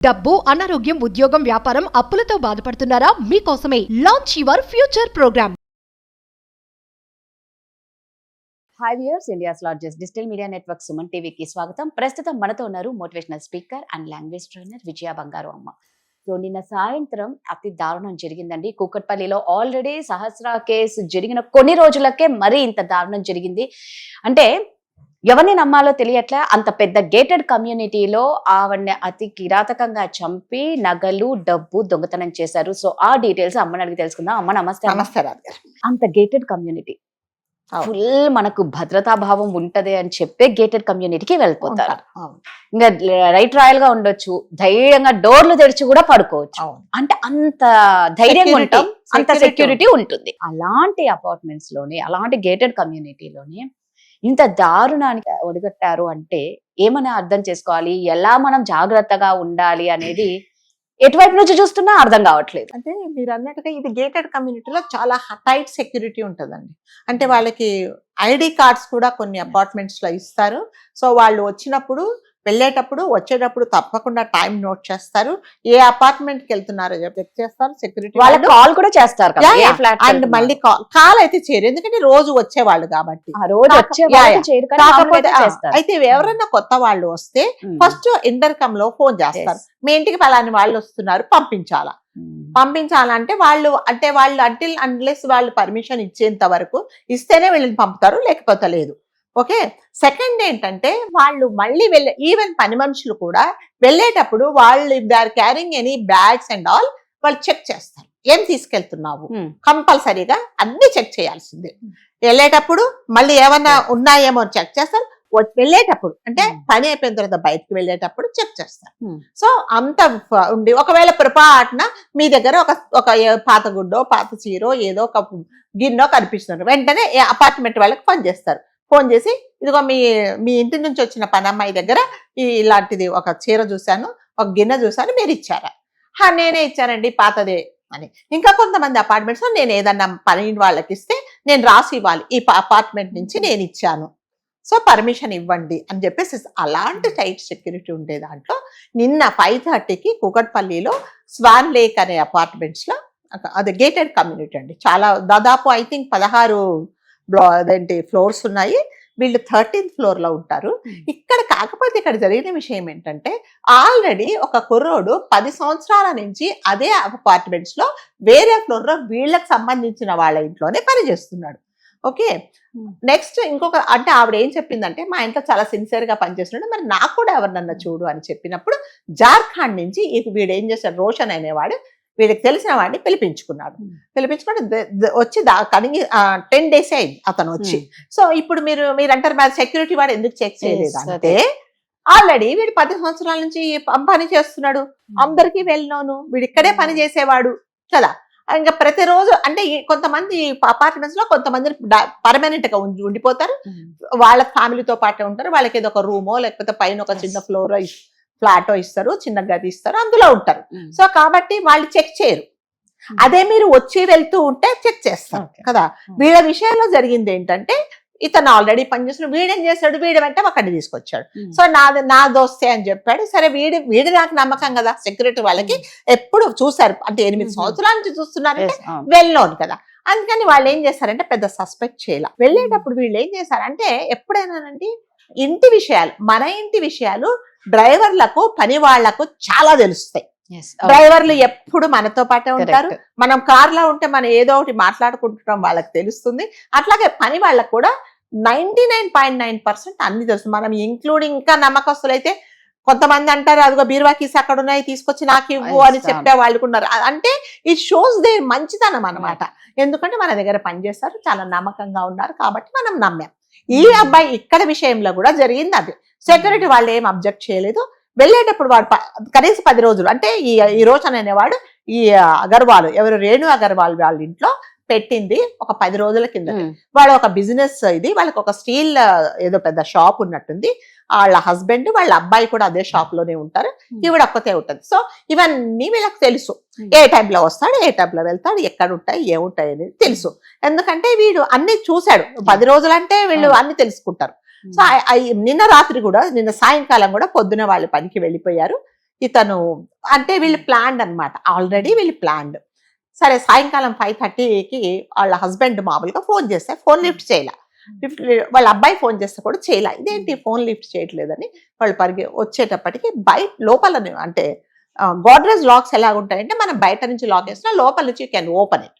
డబ్బు, అనారోగ్యం, ఉద్యోగం, వ్యాపారం, అప్పులతో బాధపడుతున్నారా? మీకోసమే launch your future programme. Hi viewers, India's largest digital media network Suman టీవీకి స్వాగతం. ప్రస్తుతం మనతో ఉన్నారు motivational speaker and language trainer Vijaya Bangaru అమ్మ. సో నిన్న సాయంత్రం అతి దారుణం జరిగిందండి కూకట్పల్లిలో. ఆల్రెడీ సహస్ర కేసు జరిగిన కొన్ని రోజులకే మరీ ఇంత దారుణం జరిగింది. అంటే ఎవరిని నమ్మాలో తెలియట్లే. అంత పెద్ద గేటెడ్ కమ్యూనిటీలో ఆవిడ్ని అతి కిరాతకంగా చంపి నగలు, డబ్బు దొంగతనం చేశారు. సో ఆ డీటెయిల్స్ అమ్మని అడిగి తెలుసుకుందాం. అమ్మ నమస్తే. నమస్తే రాజు గారు. అంత గేటెడ్ కమ్యూనిటీ, ఫుల్ మనకు భద్రతా భావం ఉంటది అని చెప్పే గేటెడ్ కమ్యూనిటీకి వెళ్ళిపోతారు. ఇంకా రైట్ రాయల్ గా ఉండొచ్చు, ధైర్యంగా డోర్లు తెరిచి కూడా పడుకోవచ్చు. అంటే అంత ధైర్యంగా ఉంటాం, అంత సెక్యూరిటీ ఉంటుంది. అలాంటి అపార్ట్మెంట్స్ లోనే, అలాంటి గేటెడ్ కమ్యూనిటీలోనే ఇంత దారుణానికి ఒడిగట్టారు అంటే ఏమని అర్థం చేసుకోవాలి, ఎలా మనం జాగ్రత్తగా ఉండాలి అనేది ఎటువైపు నుంచి చూస్తున్నా అర్థం కావట్లేదు. అంటే మీరు అన్నట్టుగా ఇది గేటెడ్ కమ్యూనిటీలో చాలా టైట్ సెక్యూరిటీ ఉంటుందండి. అంటే వాళ్ళకి ఐడి కార్డ్స్ కూడా కొన్ని అపార్ట్మెంట్స్ లో ఇస్తారు. సో వాళ్ళు వచ్చినప్పుడు, వెళ్ళేటప్పుడు, వచ్చేటప్పుడు తప్పకుండా టైం నోట్ చేస్తారు. ఏ అపార్ట్మెంట్ కి వెళ్తున్నారో చెక్ చేస్తారు. సెక్యూరిటీ వాళ్ళకి కాల్ కూడా చేస్తారు. అండ్ మళ్ళీ కాల్ అయితే చేయరు, ఎందుకంటే రోజు వచ్చేవాళ్ళు కాబట్టి. అయితే ఎవరైనా కొత్త వాళ్ళు వస్తే ఫస్ట్ ఇంటర్కమ్ లో ఫోన్ చేస్తారు, మీ ఇంటికి పలాని వాళ్ళు వస్తున్నారు, పంపించాలంటే వాళ్ళు అంటిల్ అన్లెస్ వాళ్ళు పర్మిషన్ ఇచ్చేంత వరకు ఇస్తేనే వీళ్ళని పంపుతారు, లేకపోతే లేదు. ఓకే. సెకండ్ ఏంటంటే వాళ్ళు మళ్ళీ ఈవెన్ పని మనుషులు కూడా వెళ్ళేటప్పుడు వాళ్ళు if they are carrying any bags and all వాళ్ళు చెక్ చేస్తారు. ఏం తీసుకెళ్తున్నావు, కంపల్సరీగా అన్ని చెక్ చేయాల్సిందే. వెళ్ళేటప్పుడు మళ్ళీ ఏమన్నా ఉన్నాయేమో చెక్ చేస్తారు. వెళ్ళేటప్పుడు అంటే పని అయిపోయిన తర్వాత బయటకు వెళ్ళేటప్పుడు చెక్ చేస్తారు. సో అంత ఉండి ఒకవేళ పొరపాటున మీ దగ్గర ఒక పాత గుడ్డో, పాత చీరో, ఏదో ఒక గిన్నో కనిపిస్తున్నారు, వెంటనే అపార్ట్మెంట్ వాళ్ళకి ఫోన్ చేసి ఇదిగో మీ ఇంటి నుంచి వచ్చిన పనమ్మాయి దగ్గర ఇలాంటిది ఒక చీర చూశాను, ఒక గిన్నె చూశాను, మీరు ఇచ్చారా? నేనే ఇచ్చానండి, పాతదే అని. ఇంకా కొంతమంది అపార్ట్మెంట్స్ లో నేను ఏదన్నా పని వాళ్ళకి ఇస్తే నేను రాసి ఇవ్వాలి, ఈ అపార్ట్మెంట్ నుంచి నేను ఇచ్చాను, సో పర్మిషన్ ఇవ్వండి అని చెప్పేసి. అలాంటి టైట్ సెక్యూరిటీ ఉండే దాంట్లో నిన్న 5:30కి కూకట్పల్లిలో స్వాన్ లేక్ అనే అపార్ట్మెంట్స్ లో, అది గేటెడ్ కమ్యూనిటీ అండి, చాలా దాదాపు ఐ థింక్ 16 ఫ్లోర్స్ ఉన్నాయి. వీళ్ళు 13th ఫ్లోర్ లో ఉంటారు. కాకపోతే ఇక్కడ జరిగిన విషయం ఏంటంటే ఆల్రెడీ ఒక కుర్రోడు 10 సంవత్సరాల నుంచి అదే అపార్ట్మెంట్స్ లో వేరే ఫ్లోర్ లో వీళ్ళకి సంబంధించిన వాళ్ళ ఇంట్లోనే పనిచేస్తున్నాడు. ఓకే. నెక్స్ట్ ఇంకొక అంటే ఆవిడ ఏం చెప్పిందంటే మా ఇంట్లో చాలా సిన్సియర్ గా పనిచేస్తున్నాడు, మరి నాకు కూడా ఎవరినన్నా చూడు అని చెప్పినప్పుడు జార్ఖండ్ నుంచి వీడు ఏం చేశాడు, రోషన్ అనేవాడు వీళ్ళకి తెలిసిన వాడిని పిలిపించుకుని వచ్చి కడిగి 10 days అయింది అతను వచ్చి. సో ఇప్పుడు మీరు అంటారు మరి సెక్యూరిటీ వాడు ఎందుకు చెక్ చేయలేదు అంటే ఆల్రెడీ వీడు 10 సంవత్సరాల నుంచి పని చేస్తున్నాడు, అందరికీ వెళ్ళినోను, వీడు ఇక్కడే పని చేసేవాడు కదా. ఇంకా ప్రతిరోజు అంటే కొంతమంది అపార్ట్మెంట్స్ లో కొంతమంది పర్మనెంట్ గా ఉండిపోతారు, వాళ్ళ ఫ్యామిలీతో పాటే ఉంటారు. వాళ్ళకి ఏదో ఒక రూమో లేకపోతే పైన ఒక చిన్న ఫ్లాటో ఇస్తారు, చిన్న గది ఇస్తారు, అందులో ఉంటారు. సో కాబట్టి వాళ్ళు చెక్ చేయరు. అదే మీరు వచ్చి వెళ్తూ ఉంటే చెక్ చేస్తారు కదా. వీళ్ళ విషయంలో జరిగింది ఏంటంటే ఇతను ఆల్రెడీ పనిచేస్తున్నాడు, వీడేం చేశాడు, వీడి వెంట అక్కడికి తీసుకొచ్చాడు. సో నా దోస్తే అని చెప్పాడు. సరే వీడి నాకు నమ్మకం కదా, సెక్యూరిటీ వాళ్ళకి ఎప్పుడు చూసారు, అంటే 8 సంవత్సరాల నుంచి చూస్తున్నారంటే వెళ్ళోను కదా. అందుకని వాళ్ళు ఏం చేశారంటే పెద్ద సస్పెక్ట్ చేయాల. వెళ్ళేటప్పుడు వీళ్ళు ఏం చేశారంటే ఎప్పుడైనానండి ఇంటి విషయాలు, మన ఇంటి విషయాలు డ్రైవర్లకు, పని వాళ్లకు చాలా తెలుస్తాయి. డ్రైవర్లు ఎప్పుడు మనతో పాటే ఉంటారు. మనం కార్లో ఉంటే మనం ఏదో ఒకటి మాట్లాడుకుంటున్నాం, వాళ్ళకి తెలుస్తుంది. అట్లాగే పని వాళ్ళకు కూడా 99.9% అన్ని తెలుస్తుంది. మనం ఇంక్లూడింగ్ ఇంకా నమ్మకస్తులు అయితే కొంతమంది అంటారు అదిగో బీరువా కీస్ అక్కడ ఉన్నాయి, తీసుకొచ్చి నాకు ఇవ్వు అని చెప్పే వాళ్ళు ఉన్నారు. అంటే ఇట్ షోస్ దే మంచితనం అన్నమాట. ఎందుకంటే మన దగ్గర పనిచేస్తారు, చాలా నమ్మకంగా ఉన్నారు కాబట్టి మనం నమ్మాం. ఈ అబ్బాయి ఇక్కడ విషయంలో కూడా జరిగింది అది. సెక్యూరిటీ వాళ్ళు ఏం అబ్జెక్ట్ చేయలేదు. వెళ్ళేటప్పుడు వాడు కనీసం 10 రోజులు అంటే ఈ రోషన్ అనేవాడు ఈ అగర్వాల్ ఎవరు రేణు అగర్వాల్ వాళ్ళ ఇంట్లో పెట్టింది ఒక 10 రోజుల కింద. వాడు ఒక బిజినెస్ ఇది, వాళ్ళకి ఒక స్టీల్ ఏదో పెద్ద షాప్ ఉన్నట్టుంది. వాళ్ళ హస్బెండ్ వాళ్ళ అబ్బాయి కూడా అదే షాప్ లోనే ఉంటారు, ఈవిడ ఒక్కతే ఉంటుంది. సో ఇవన్నీ వీళ్ళకి తెలుసు, ఏ టైంలో వస్తాడు, ఏ టైంలో వెళ్తాడు, ఎక్కడ ఉంటాయి, ఏముంటాయి అనేది తెలుసు. ఎందుకంటే వీడు అన్ని చూశాడు. 10 రోజులంటే వీళ్ళు అన్ని తెలుసుకుంటారు. సో నిన్న రాత్రి కూడా, నిన్న సాయంకాలం కూడా పొద్దున వాళ్ళు పనికి వెళ్ళిపోయారు. ఇతను అంటే వీళ్ళు ప్లాన్డ్ అన్నమాట, ఆల్రెడీ వీళ్ళు ప్లాన్డ్. సరే సాయంకాలం 5:30కి వాళ్ళ హస్బెండ్ మామూలుగా ఫోన్ చేస్తే ఫోన్ లిఫ్ట్ చేయలే. వాళ్ళ అబ్బాయి ఫోన్ చేస్తే కూడా చేయలే. ఇదేంటి ఫోన్ లిఫ్ట్ చేయట్లేదని వాళ్ళు వచ్చేటప్పటికి బయట లోపల అంటే గోడ్రేజ్ లాక్స్ ఎలా ఉంటాయంటే మనం బయట నుంచి లాక్ వేసినా లోపల నుంచి you can open it.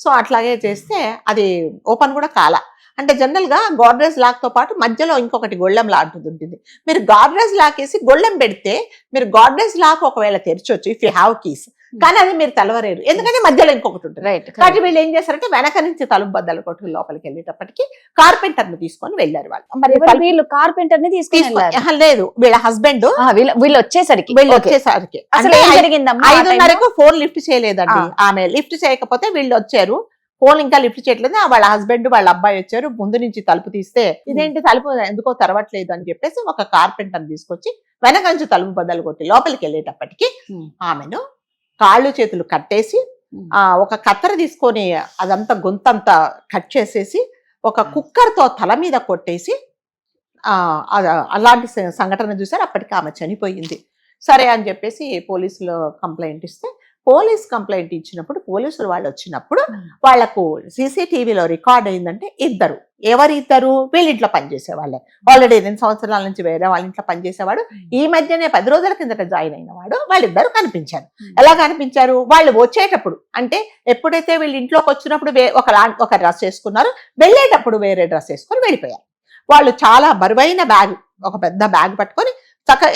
So అట్లాగే చేస్తే అది ఓపెన్ కూడా కాల. అంటే జనరల్ గా గోడ్రేజ్ లాక్ తో పాటు మధ్యలో ఇంకొకటి గొళ్ళెం లాంటిది ఉంటుంది. మీరు గోడ్రేజ్ లాక్ వేసి గొళ్ళెం పెడితే మీరు గోడ్రేజ్ లాక్ ఒకవేళ తెరచొచ్చు ఇఫ్ యూ హ్యావ్ కీస్, కానీ అది మీరు తెలవరేరు ఎందుకంటే మధ్యలో ఇంకొకటి ఉంటుంది. కాబట్టి వీళ్ళు ఏం చేశారంటే వెనక నుంచి తలుపు బద్దలు కొట్టుకు లోపలికి వెళ్ళేటప్పటికి కార్పెంటర్ ని తీసుకొని వెళ్ళారు వాళ్ళు. మరి వీళ్ళు కార్పెంటర్ ని తీసుకొని లేదు, వీళ్ళ హస్బెండ్ వీళ్ళు వచ్చేసరికి అంటే 5:30కు ఫోన్ లిఫ్ట్ చేయలేదండి ఆమె. లిఫ్ట్ చేయకపోతే వీళ్ళు వచ్చారు, ఫోన్ ఇంకా లిఫ్ట్ చేయట్లేదు. వాళ్ళ హస్బెండ్ వాళ్ళ అబ్బాయి వచ్చారు, ముందు నుంచి తలుపు తీస్తే ఇదేంటి తలుపు ఎందుకో తెరవట్లేదు అని చెప్పేసి ఒక కార్పెంటర్ తీసుకొచ్చి వెనక నుంచి తలుపు బద్దలు కొట్టి లోపలికి వెళ్ళేటప్పటికి ఆమెను కాళ్ళు చేతులు కట్టేసి ఒక కత్తెర తీసుకొని అదంతా గొంతంతా కట్ చేసేసి ఒక కుక్కర్ తో తల మీద కొట్టేసి అలాంటి సంఘటన చూసారు. అప్పటికి ఆమె చనిపోయింది. సరే అని చెప్పేసి పోలీసులు కంప్లైంట్ ఇస్తే పోలీస్ కంప్లైంట్ ఇచ్చినప్పుడు పోలీసులు వాళ్ళు వచ్చినప్పుడు వాళ్లకు సీసీటీవీలో రికార్డ్ అయిందంటే ఇద్దరు. ఎవరిద్దరు? వీళ్ళింట్లో పనిచేసే వాళ్ళే. ఆల్రెడీ 2 సంవత్సరాల నుంచి వేరే వాళ్ళ ఇంట్లో పనిచేసేవాడు, ఈ మధ్యనే 10 రోజుల కిందట జాయిన్ అయిన వాడు. వాళ్ళిద్దరు కనిపించారు. ఎలా కనిపించారు? వాళ్ళు వచ్చేటప్పుడు అంటే ఎప్పుడైతే వీళ్ళు ఇంట్లోకి వచ్చినప్పుడు ఒక డ్రెస్ వేసుకున్నారు, వెళ్ళేటప్పుడు వేరే డ్రెస్ వేసుకొని వెళ్ళిపోయారు. వాళ్ళు చాలా బరువైన బ్యాగ్, ఒక పెద్ద బ్యాగ్ పట్టుకొని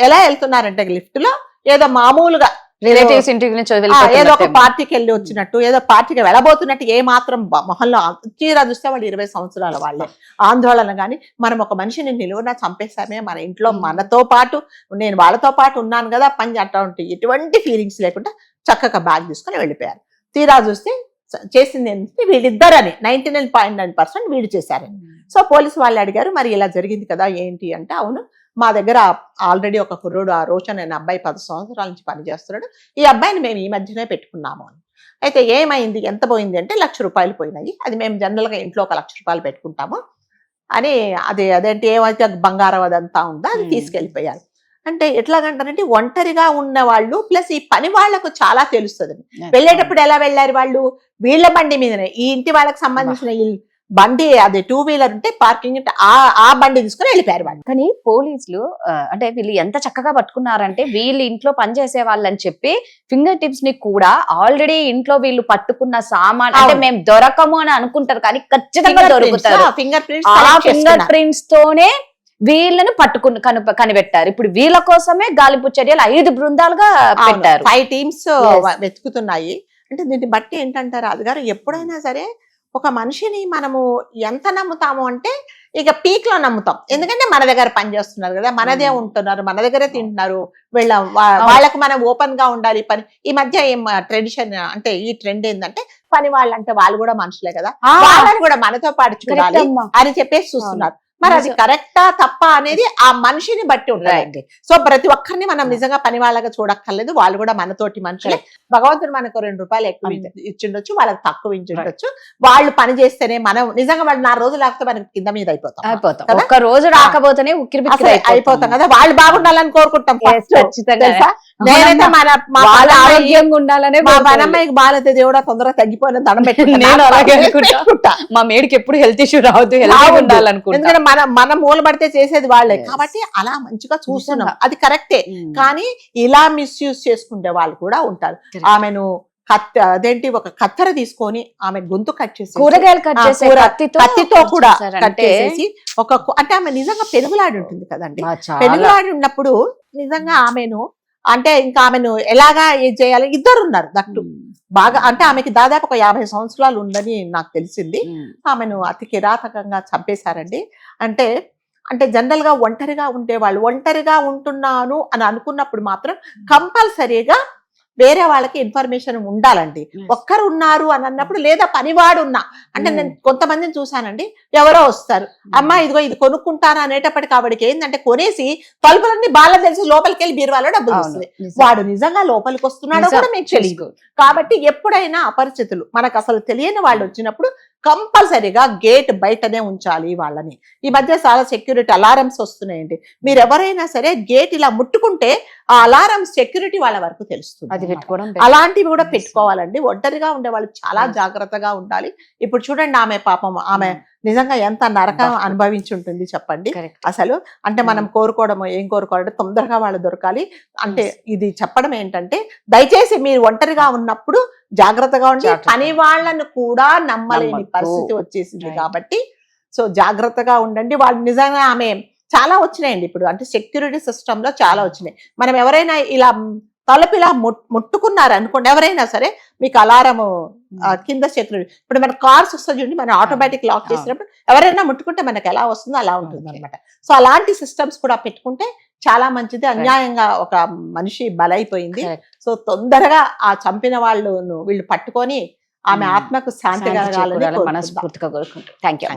ఎలా వెళ్తున్నారంటే లిఫ్ట్ లో ఏదో మామూలుగా రిలేటివ్స్ ఇంటికి నుంచి ఏదో ఒక పార్టీకి వెళ్ళి వచ్చినట్టు, ఏదో పార్టీకి వెళ్ళబోతున్నట్టు ఏ మాత్రం మొహంలో తీరా చూస్తే వాళ్ళు 20 సంవత్సరాల వాళ్ళే. ఆందోళన గాని మనం ఒక మనిషిని నిలువున చంపేశామే, మన ఇంట్లో మనతో పాటు నేను వాళ్ళతో పాటు ఉన్నాను కదా పని అటువంటి ఎటువంటి ఫీలింగ్స్ లేకుండా చక్కగా బ్యాగ్ తీసుకొని వెళ్ళిపోయారు. తీరా చూస్తే చేసింది ఏంటంటే వీళ్ళిద్దరని 99.9% వీడు చేశారని. సో పోలీసు వాళ్ళు అడిగారు మరి ఇలా జరిగింది కదా ఏంటి అంటే, అవును మా దగ్గర ఆల్రెడీ ఒక కుర్రోడు ఆ రోషన్ అనే అబ్బాయి 10 సంవత్సరాల నుంచి పనిచేస్తున్నాడు, ఈ అబ్బాయిని మేము ఈ మధ్యనే పెట్టుకున్నాము అని. అయితే ఏమైంది, ఎంత పోయింది అంటే 1,00,000 రూపాయలు పోయినాయి, అది మేము జనరల్ గా ఇంట్లో 1,00,000 రూపాయలు పెట్టుకుంటాము అని. అదేంటి ఏమైతే బంగారం అదంతా ఉందో అది తీసుకెళ్లిపోయారు. అంటే ఎట్లాగంటారంటే ఒంటరిగా ఉన్న వాళ్ళు ప్లస్ ఈ పని వాళ్లకు చాలా తెలుస్తుంది. వెళ్ళేటప్పుడు ఎలా వెళ్ళారు వాళ్ళు? వీళ్ళ బండి మీదనే, ఈ ఇంటి వాళ్ళకి సంబంధించిన బండి అదే 2 వీలర్ ఉంటే పార్కింగ్ ఆ బండి తీసుకుని వెళ్ళిపోయారు వాళ్ళు. కానీ పోలీసులు అంటే వీళ్ళు ఎంత చక్కగా పట్టుకున్నారంటే వీళ్ళు ఇంట్లో పనిచేసే వాళ్ళని చెప్పి ఫింగర్ టిప్స్ ని కూడా ఆల్రెడీ ఇంట్లో వీళ్ళు పట్టుకున్న సామాన్ అంటే మేము దొరకము అని అనుకుంటారు కానీ ఖచ్చితంగా దొరుకుతారు. ఫింగర్ ప్రింట్స్ తోనే వీళ్ళని కనిపెట్టారు. ఇప్పుడు వీళ్ళ కోసమే గాలింపు చర్యలు 5 బృందాలుగా పెట్టారు. 5 టీమ్స్ వెతుకుతున్నాయి. అంటే దీన్ని బట్టి ఏంటంటారు రాజుగారు, ఎప్పుడైనా సరే ఒక మనిషిని మనము ఎంత నమ్ముతాము అంటే ఇక పీక్ లో నమ్ముతాం. ఎందుకంటే మన దగ్గర పని చేస్తున్నారు కదా, మనదే ఉంటున్నారు, మన దగ్గరే తింటున్నారు, వాళ్ళకు మనం ఓపెన్ గా ఉండాలి. పని ఈ మధ్య ఏం ట్రెడిషన్ అంటే ఈ ట్రెండ్ ఏంటంటే పని వాళ్ళంటే వాళ్ళు కూడా మనుషులే కదా, వాళ్ళని కూడా మనతో పాటు చూడాలి అని చెప్పేసి చూస్తున్నారు. మరి అది కరెక్టా తప్ప అనేది ఆ మనిషిని బట్టి ఉంటుందండి. సో ప్రతి ఒక్కరిని మనం నిజంగా పని వాళ్ళగా చూడక్కర్లేదు, వాళ్ళు కూడా మనతోటి మనుషులే. భగవంతుడు మనకు 2 రూపాయలు ఎక్కువ ఇచ్చిండొచ్చు, వాళ్ళకి తక్కువ ఇచ్చిండొచ్చు. వాళ్ళు పని చేస్తేనే మనం నిజంగా వాళ్ళు 4 రోజులు లేకపోతే మనకి కింద మీద అయిపోతాం. ఒక్క రోజు రాకపోతేనే అయిపోతాం కదా. వాళ్ళు బాగుండాలని కోరుకుంటాం. నేనైతే వాళ్ళ ఆరోగ్యంగా ఉండాలనే మా వనమ్మాయికి బాగాలేదు, దేవుడా తొందరగా తగ్గిపోయిన దండం నేను అలాగే అనుకుంటా. మా మేడికి ఎప్పుడు హెల్త్ ఇష్యూ రావద్దు, ఎందుకంటే మన మూల పడితే చేసేది వాళ్ళే కాబట్టి అలా మంచిగా చూస్తున్నాం, అది కరెక్టే. కానీ ఇలా మిస్యూజ్ చేసుకునే వాళ్ళు కూడా ఉంటారు. ఆమెను అదేంటి ఒక కత్తెర తీసుకొని ఆమె గొంతు కట్ చేసి కూరగాయలు కట్ చేసి కత్తితో కూడా కట్ చేసేసి అంటే ఆమె నిజంగా పెనుగులాడి ఉంటుంది కదండి. పెనుగులాడి ఉన్నప్పుడు నిజంగా ఆమెను అంటే ఇంకా ఆమెను ఎలాగా ఏం చేయాలి, ఇద్దరు ఉన్నారు దట్టు బాగా. అంటే ఆమెకి దాదాపు ఒక 50 సంవత్సరాలు ఉందని నాకు తెలిసింది. ఆమెను అతి కిరాతకంగా చంపేశారండి. అంటే జనరల్ గా ఒంటరిగా ఉండేవాళ్ళు, ఒంటరిగా ఉంటున్నాను అని అనుకున్నప్పుడు మాత్రం కంపల్సరీగా వేరే వాళ్ళకి ఇన్ఫర్మేషన్ ఉండాలండి. ఒక్కరు ఉన్నారు అని అన్నప్పుడు లేదా పనివాడు ఉన్నా అంటే నేను కొంతమందిని చూసానండి, ఎవరో వస్తారు అమ్మా ఇదిగో ఇది కొనుక్కుంటాను అనేటప్పటికి ఆవిడకి ఏంటంటే కొనేసి తలుపులన్నీ బాగా తెలిసి లోపలికి వెళ్ళి బీరువాలో డబ్బులు వస్తుంది. వాడు నిజంగా లోపలికి వస్తున్నాడో కూడా మీకు తెలియదు. కాబట్టి ఎప్పుడైనా అపరిచితులు మనకు అసలు తెలియని వాళ్ళు వచ్చినప్పుడు కంపల్సరీగా గేట్ బయటనే ఉంచాలి వాళ్ళని. ఈ మధ్య చాలా సెక్యూరిటీ అలారమ్స్ వస్తున్నాయండి. మీరు ఎవరైనా సరే గేట్ ఇలా ముట్టుకుంటే ఆ అలారం సెక్యూరిటీ వాళ్ళ వరకు తెలుస్తుంది అది అన్నమాట. పెట్టుకోవడం అలాంటివి కూడా Yes. పెట్టుకోవాలండి. ఒంటరిగా ఉండే వాళ్ళు చాలా Yes. జాగ్రత్తగా ఉండాలి. ఇప్పుడు చూడండి ఆమె పాపం ఆమె నిజంగా ఎంత నరకం అబ్బా. అనుభవించి ఉంటుంది చెప్పండి. కరెక్ట్. అసలు అంటే మనం కోరుకోవడము ఏం కోరుకోవాలంటే తొందరగా వాళ్ళు దొరకాలి. అంటే ఇది చెప్పడం ఏంటంటే దయచేసి మీరు ఒంటరిగా ఉన్నప్పుడు జాగ్రత్తగా ఉండి జాగ్రత్తగా. పని వాళ్ళను కూడా నమ్మలేని నమ్మద్దు. పరిస్థితి వచ్చేసింది Right. కాబట్టి సో జాగ్రత్తగా ఉండండి. వాళ్ళు నిజంగా ఆమె చాలా వచ్చినాయండి ఇప్పుడు అంటే సెక్యూరిటీ సిస్టమ్ లో చాలా వచ్చినాయి. మనం ఎవరైనా ఇలా తలుపు ఇలా ముట్టుకున్నారు అనుకోండి ఎవరైనా సరే మీకు అలారము కింద సెక్యూరిటీ ఇప్పుడు మన కార్స్ వస్తుంది చూడండి మనం ఆటోమేటిక్ లాక్ చేసినప్పుడు ఎవరైనా ముట్టుకుంటే మనకి ఎలా వస్తుందో అలా ఉంటుంది అనమాట. సో అలాంటి సిస్టమ్స్ కూడా పెట్టుకుంటే చాలా మంచిది. అన్యాయంగా ఒక మనిషి బలైపోయింది. సో తొందరగా ఆ చంపిన వీళ్ళు పట్టుకొని ఆమె ఆత్మకు శాంతి కలగాలని మనస్ఫూర్తిగా కోరుకుంటాం. Thank you.